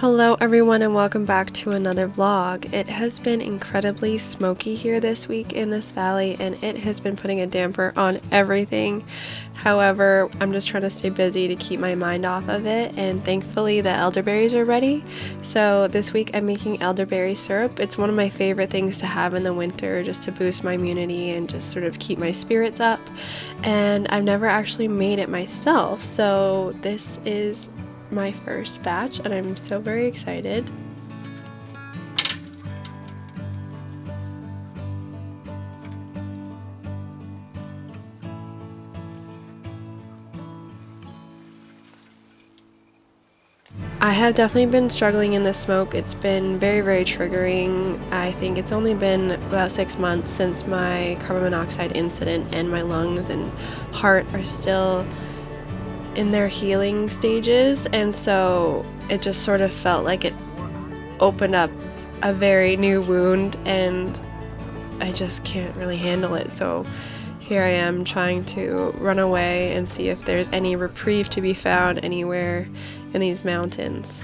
Hello everyone and welcome back to another vlog. It has been incredibly smoky here this week in this valley and it has been putting a damper on everything. However, I'm just trying to stay busy to keep my mind off of it, and thankfully the elderberries are ready. So this week I'm making elderberry syrup. It's one of my favorite things to have in the winter just to boost my immunity and just sort of keep my spirits up. And I've never actually made it myself, so this is my first batch and I'm so very excited. I have definitely been struggling in the smoke. It's been very triggering. I think it's only been about 6 months since my carbon monoxide incident, and my lungs and heart are still in their healing stages, and so it just sort of felt like it opened up a very new wound and I just can't really handle it. So here I am trying to run away and see if there's any reprieve to be found anywhere in these mountains.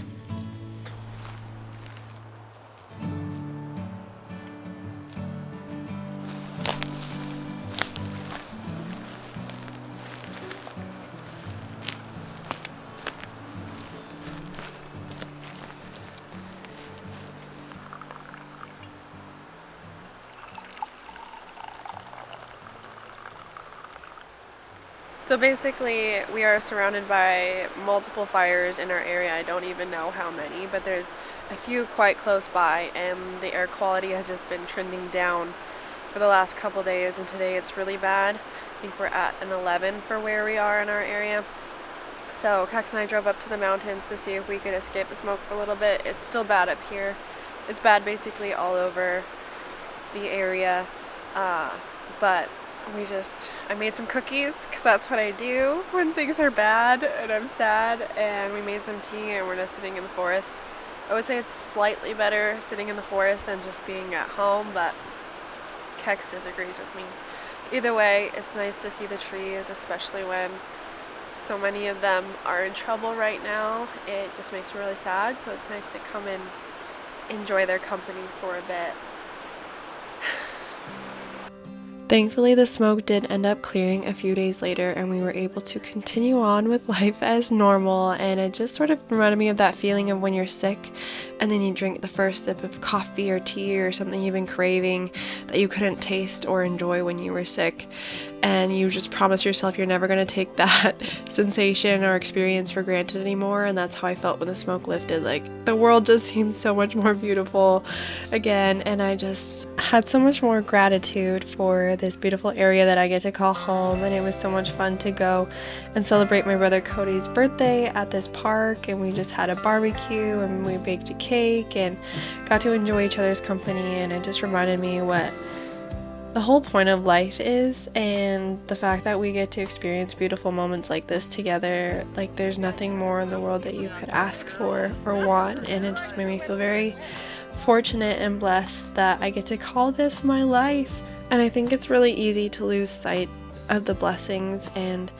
So basically, we are surrounded by multiple fires in our area. I don't even know how many, but there's a few quite close by, and the air quality has just been trending down for the last couple days, and today it's really bad. I think we're at an 11 for where we are in our area. So Cax and I drove up to the mountains to see if we could escape the smoke for a little bit. It's still bad up here. It's bad basically all over the area, but I made some cookies because that's what I do when things are bad and I'm sad, and we made some tea and we're just sitting in the forest. I would say it's slightly better sitting in the forest than just being at home, but Kex disagrees with me. Either way, it's nice to see the trees, especially when so many of them are in trouble right now. It just makes me really sad, so it's nice to come and enjoy their company for a bit. Thankfully, the smoke did end up clearing a few days later and we were able to continue on with life as normal, and it just sort of reminded me of that feeling of when you're sick and then you drink the first sip of coffee or tea or something you've been craving that you couldn't taste or enjoy when you were sick, and you just promise yourself you're never going to take that sensation or experience for granted anymore. And that's how I felt when the smoke lifted. Like, the world just seemed so much more beautiful again, and I just had so much more gratitude for this beautiful area that I get to call home. And it was so much fun to go and celebrate my brother Cody's birthday at this park, and we just had a barbecue and we baked a cake and got to enjoy each other's company, and it just reminded me what the whole point of life is, and the fact that we get to experience beautiful moments like this together. Like, there's nothing more in the world that you could ask for or want, and it just made me feel very fortunate and blessed that I get to call this my life. And I think it's really easy to lose sight of the blessings and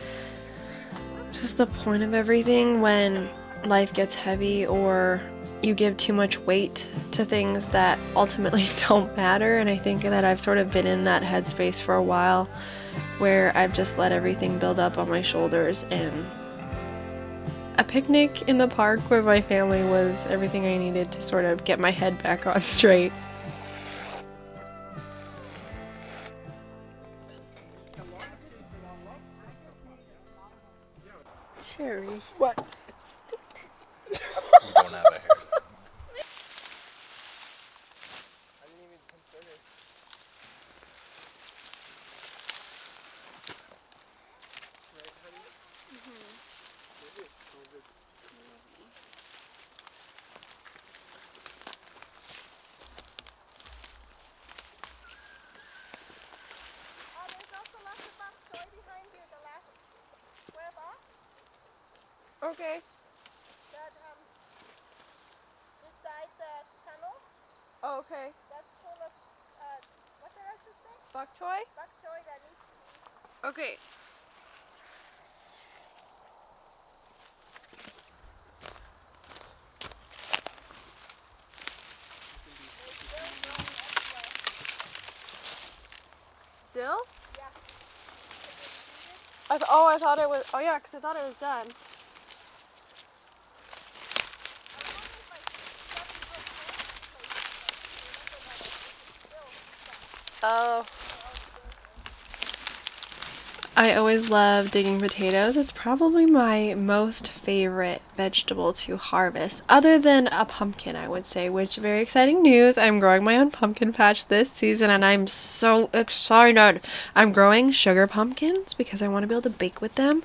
just the point of everything when life gets heavy or you give too much weight to things that ultimately don't matter. And I think that I've sort of been in that headspace for a while where I've just let everything build up on my shoulders, and a picnic in the park with my family was everything I needed to sort of get my head back on straight. Sheri. What? You don't have it here. I didn't even consider. Right, honey? Maybe it's COVID. There's also lots of bok choy behind you, the last square box. Okay. That beside the tunnel, Oh, okay. that's full of what did I just say? Bok choy? Bok choy that needs to be. Okay. still? Yeah. I thought it was. Oh yeah, because I thought it was done. Oh. I always love digging potatoes. It's probably my most favorite vegetable to harvest, other than a pumpkin, I would say, which very exciting news. I'm growing my own pumpkin patch this season and I'm so excited. I'm growing sugar pumpkins because I want to be able to bake with them.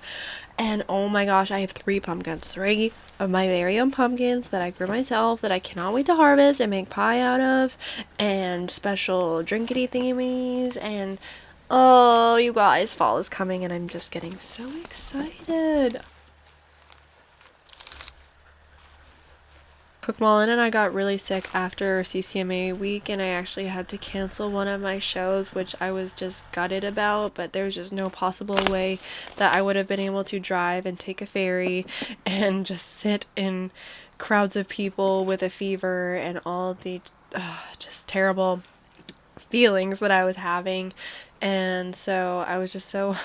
And oh my gosh, I have 3 pumpkins, 3 of my very own pumpkins that I grew myself that I cannot wait to harvest and make pie out of, and special drinkity thingamies, and oh, you guys, fall is coming and I'm just getting so excited. Cook Mullen and I got really sick after CCMA week and I actually had to cancel one of my shows, which I was just gutted about, but there was just no possible way that I would have been able to drive and take a ferry and just sit in crowds of people with a fever and all the just terrible feelings that I was having. And so I was just so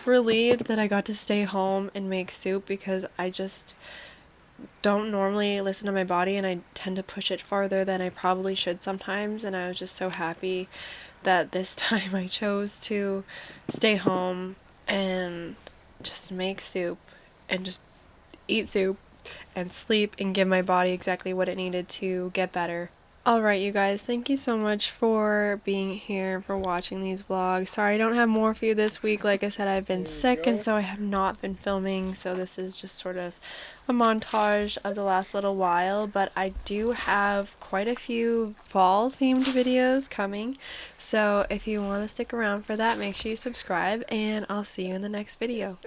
relieved that I got to stay home and make soup because I just don't normally listen to my body and I tend to push it farther than I probably should sometimes, and I was just so happy that this time I chose to stay home and just make soup and just eat soup and sleep and give my body exactly what it needed to get better. Alright, you guys, thank you so much for being here, for watching these vlogs. Sorry I don't have more for you this week. Like I said, I've been sick and so I have not been filming, so this is just sort of a montage of the last little while, but I do have quite a few fall themed videos coming, so if you want to stick around for that, make sure you subscribe and I'll see you in the next video.